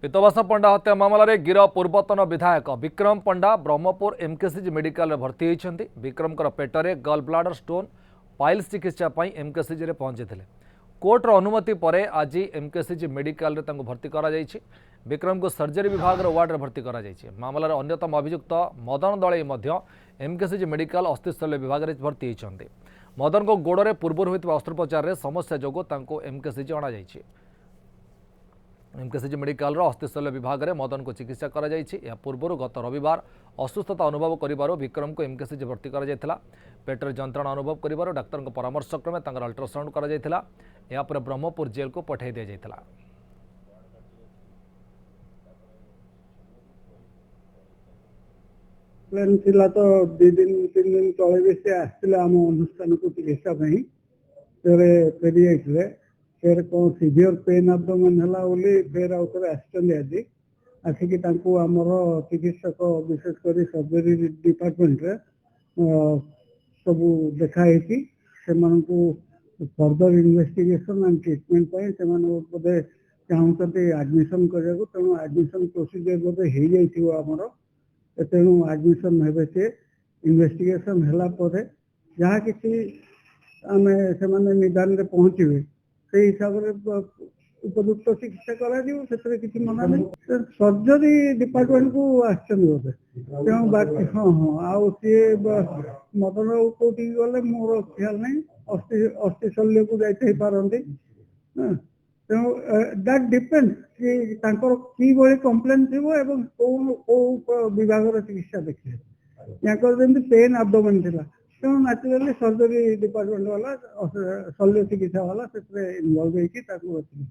पीतवास पंडा हत्या मामलें गिरफ पूर्वतन विधायक विक्रम पंडा ब्रह्मपुर एमकेसीजी मेडिकल भर्ती होती। विक्रम पेटरे गल ब्लाडर स्टोन पाइल्स चिकित्सा एमकेसीजी पहुंची थे। कोर्टर अनुमति पर आज एमकेसीजी मेडिकल भर्ती कर विक्रम को सर्जरी विभाग वार्ड में भर्ती कर मामलार अन्यतम अभियुक्त मदन दलई एमकेसीजी मेडिकल अस्थिशल्य विभाग में भर्ती होती। मदन को गोड़े पूर्व होता अस्त्रोपचार समस्या जो एमकेसीजी अणाई। एमकेसीजी मेडिकल अस्थिशल्य विभाग में मदन को चिकित्सा कर पूर्व गत रविवार असुस्थता अनुभव कर विक्रम को एमकेसीजी भर्ती कर पेटर जंत्रणा अनुभव कर डाक्तर परामर्श क्रमे अल्ट्रासाउंड कर ब्रह्मपुर जेल को पठाई दि जाता। प्लान थिला तो 2 दिन 3 दिन तले भी से आसले आम अनुष्ठान को चिकित्सा फेरी आइले फिर कौन सीवियर पेन एबडोमेन हला बोली फिर आउथरे आछन आज आसिक आमर चिकित्सक विशेषकर सर्जरी डिपार्टमेंट रे सब देखाई फर्दर इन्वेस्टिगेशन एंड ट्रीटमेंट बोधे चाहते एडमिशन करा तेणु एडमिशन प्रोसीजर बोधे हो जामर तेणु एडमिशन हे से इन्वेस्टिगेशन है जहाँ कि आम से निदान में पहुँचे से हिसाब से उपयुक्त चिकित्सा कर मना नहीं। सर्जरी डिपार्टमेंट को आसछन बोधे तेणु बाकी हाँ हाँ आउ सी मदन बाबू कौटी गले मोर ख्याल नहीं अस्थिशल्य को जाते पारती तेणु दैट डिपेंड कि कम्प्लेन थी विभाग चिकित्सा देखिए पेन एबडोमेन थी तेणु नेचुराली सर्जरी डिपार्टमेंट वाला शल्य चिकित्सा वाला से इनवल्व होती।